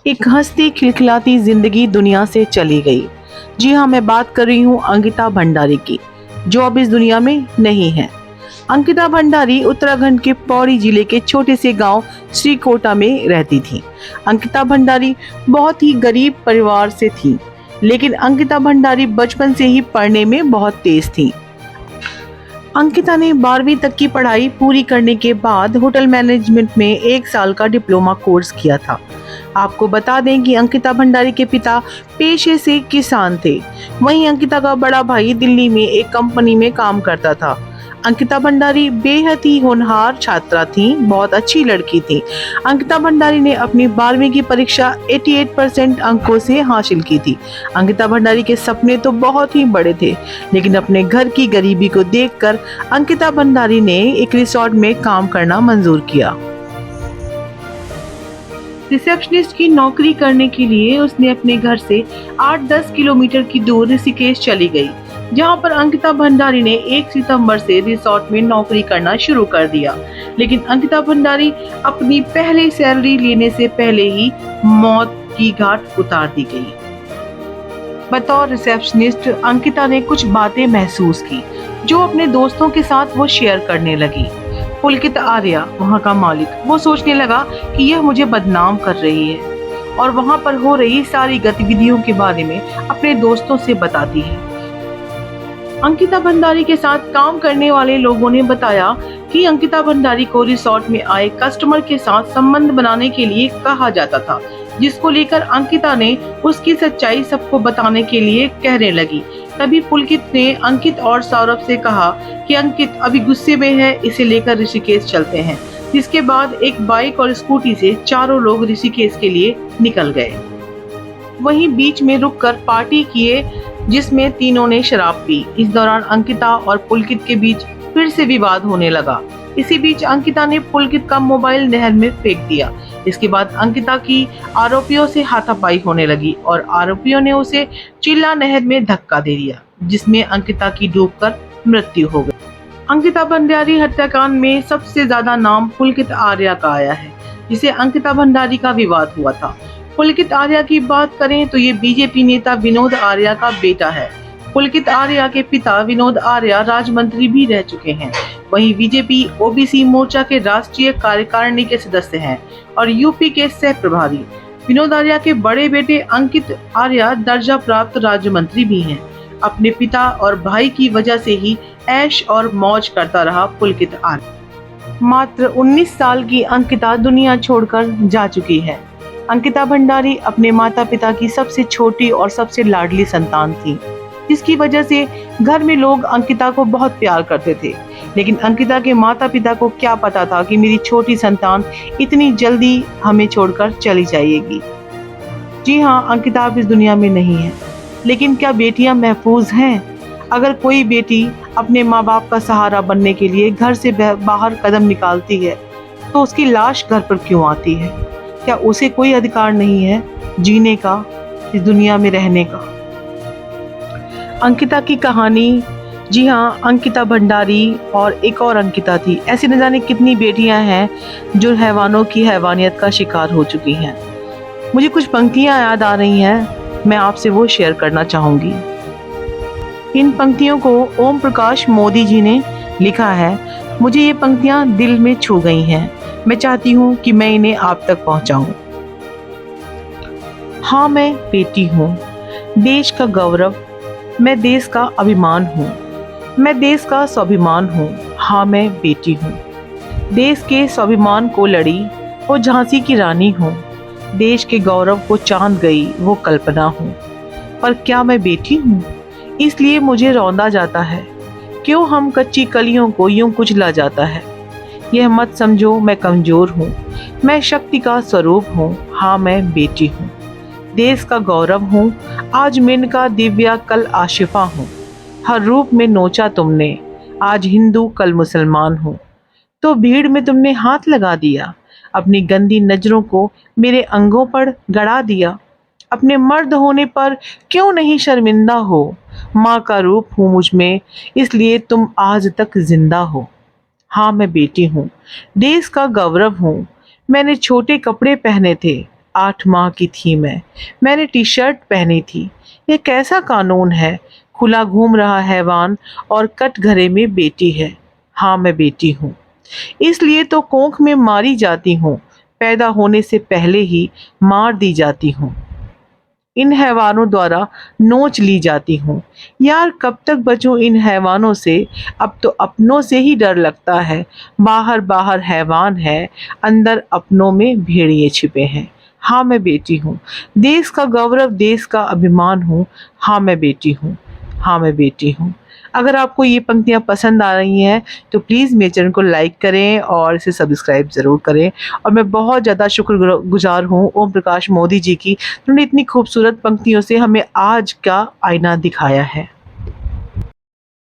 एक हंसती खिलखिलाती जिंदगी दुनिया से चली गई। जी हाँ, मैं बात कर रही हूँ अंकिता भंडारी की, जो अब इस दुनिया में नहीं है। अंकिता भंडारी उत्तराखंड के पौड़ी जिले के छोटे से गांव श्रीकोटा में रहती थी। अंकिता भंडारी बहुत ही गरीब परिवार से थी, लेकिन अंकिता भंडारी बचपन से ही पढ़ने में बहुत तेज थी। अंकिता ने 12वीं तक की पढ़ाई पूरी करने के बाद होटल मैनेजमेंट में 1 साल का डिप्लोमा कोर्स किया था। आपको बता दें कि अंकिता भंडारी के पिता पेशे से किसान थे। वहीं अंकिता का बड़ा भाई दिल्ली में एक कंपनी में काम करता था। अंकिता भंडारी बेहद ही होनहार छात्रा थी, बहुत अच्छी लड़की थी। अंकिता भंडारी ने अपनी 12वीं की परीक्षा 88% अंकों से हासिल की थी। अंकिता भंडारी के सपने तो बहुत ही बड़े थे, लेकिन अपने घर की गरीबी को देखकर अंकिता भंडारी ने एक रिसोर्ट में काम करना मंजूर किया। रिसेप्शनिस्ट की नौकरी करने के लिए उसने अपने घर से 8-10 किलोमीटर की दूर ऋषिकेश चली गई, जहां पर अंकिता भंडारी ने 1 सितंबर से रिसोर्ट में नौकरी करना शुरू कर दिया। लेकिन अंकिता भंडारी अपनी पहली सैलरी लेने से पहले ही मौत की घाट उतार दी गई। बतौर रिसेप्शनिस्ट अंकिता ने कुछ बातें महसूस की, जो अपने दोस्तों के साथ वो शेयर करने लगी। पुलकित आर्या, वहाँ का मालिक, वो सोचने लगा कि यह मुझे बदनाम कर रही है और वहाँ पर हो रही सारी गतिविधियों के बारे में अपने दोस्तों से बताती है। अंकिता भंडारी के साथ काम करने वाले लोगों ने बताया कि अंकिता भंडारी को रिसोर्ट में आए कस्टमर के साथ संबंध बनाने के लिए कहा जाता था, जिसको लेकर अंकिता ने उसकी सच्चाई सबको बताने के लिए कहने लगी। तभी पुलकित ने अंकित और सौरभ से कहा कि अंकित अभी गुस्से में है, इसे लेकर ऋषिकेश चलते हैं। जिसके बाद एक बाइक और स्कूटी से चारों लोग ऋषिकेश के लिए निकल गए। वहीं बीच में रुककर पार्टी किए, जिसमें तीनों ने शराब पी। इस दौरान अंकिता और पुलकित के बीच फिर से विवाद होने लगा। इसी बीच अंकिता ने पुलकित का मोबाइल नहर में फेंक दिया। इसके बाद अंकिता की आरोपियों से हाथापाई होने लगी और आरोपियों ने उसे चिल्ला नहर में धक्का दे दिया, जिसमें अंकिता की डूबकर मृत्यु हो गई। अंकिता भंडारी हत्याकांड में सबसे ज्यादा नाम पुलकित आर्या का आया है, जिसे अंकिता भंडारी का विवाद हुआ था। पुलकित आर्या की बात करें तो ये बीजेपी नेता विनोद आर्या का बेटा है। पुलकित आर्या के पिता विनोद आर्या राज्य मंत्री भी रह चुके हैं। वहीं बीजेपी ओबीसी मोर्चा के राष्ट्रीय कार्यकारिणी के सदस्य हैं और यूपी के सह प्रभारी। विनोद आर्या के बड़े बेटे अंकित आर्या दर्जा प्राप्त राज्य मंत्री भी हैं। अपने पिता और भाई की वजह से ही ऐश और मौज करता रहा पुलकित आर्या। मात्र 19 साल की अंकिता दुनिया छोड़कर जा चुकी है। अंकिता भंडारी अपने माता पिता की सबसे छोटी और सबसे लाडली संतान थी, जिसकी वजह से घर में लोग अंकिता को बहुत प्यार करते थे। लेकिन अंकिता के माता पिता को क्या पता था कि मेरी छोटी संतान इतनी जल्दी हमें छोड़कर चली जाएगी। जी हाँ, अंकिता अब इस दुनिया में नहीं है, लेकिन क्या बेटियां महफूज हैं? अगर कोई बेटी अपने माँ बाप का सहारा बनने के लिए घर से बाहर कदम निकालती है, तो उसकी लाश घर पर क्यों आती है? क्या उसे कोई अधिकार नहीं है जीने का, इस दुनिया में रहने का? अंकिता की कहानी, जी हाँ, अंकिता भंडारी और एक और अंकिता थी। ऐसी न जाने कितनी बेटियां हैं जो हैवानों की हैवानियत का शिकार हो चुकी हैं। मुझे कुछ पंक्तियां याद आ रही हैं, मैं आपसे वो शेयर करना चाहूंगी। इन पंक्तियों को ओम प्रकाश मोदी जी ने लिखा है। मुझे ये पंक्तियां दिल में छू गई हैं। मैं चाहती हूँ कि मैं इन्हें आप तक पहुँचाऊँ। हाँ, मैं बेटी हूँ, देश का गौरव, मैं देश का अभिमान हूँ, मैं देश का स्वाभिमान हूँ। हाँ, मैं बेटी हूँ, देश के स्वाभिमान को लड़ी वो झांसी की रानी हूँ, देश के गौरव को चांद गई वो कल्पना हूँ। पर क्या मैं बेटी हूँ? इसलिए मुझे रौंदा जाता है। क्यों हम कच्ची कलियों को यूं कुचला जाता है? यह मत समझो मैं कमजोर हूँ, मैं शक्ति का स्वरूप हूँ। हाँ, मैं बेटी हूँ, देश का गौरव हूँ, आज मेनका दिव्या कल आशिफा हूँ। हर रूप में नोचा तुमने, आज हिंदू कल मुसलमान हूँ। तो भीड़ में तुमने हाथ लगा दिया, अपनी गंदी नजरों को मेरे अंगों पर गड़ा दिया। अपने मर्द होने पर क्यों नहीं शर्मिंदा हो? माँ का रूप हूँ मुझ में, इसलिए तुम आज तक जिंदा हो। हाँ, मैं बेटी हूँ, देश का गौरव हूँ। मैंने छोटे कपड़े पहने थे, 8 माह की थी मैं। मैंने टी शर्ट पहनी थी। ये कैसा कानून है? खुला घूम रहा हैवान और कटघरे में बेटी है। हाँ, मैं बेटी हूँ। इसलिए तो कोख में मारी जाती हूँ। पैदा होने से पहले ही मार दी जाती हूँ। इन हैवानों द्वारा नोच ली जाती हूँ। यार, कब तक बचूं इन हैवानों से? अब तो अपनों से ही डर लगता है। बाहर बाहर हैवान है, अंदर अपनों में भेड़िए छिपे हैं। हाँ, मैं बेटी हूँ। देश का गौरव, देश का अभिमान हूँ। हाँ, मैं बेटी हूँ। हाँ, मैं बेटी हूँ। अगर आपको ये पंक्तियाँ पसंद आ रही हैं तो प्लीज़ मेरे चैनल को लाइक करें और इसे सब्सक्राइब ज़रूर करें। और मैं बहुत ज़्यादा शुक्रगुज़ार हूँ ओम प्रकाश मोदी जी की, जिन्होंने इतनी खूबसूरत पंक्तियों से हमें आज का आईना दिखाया है।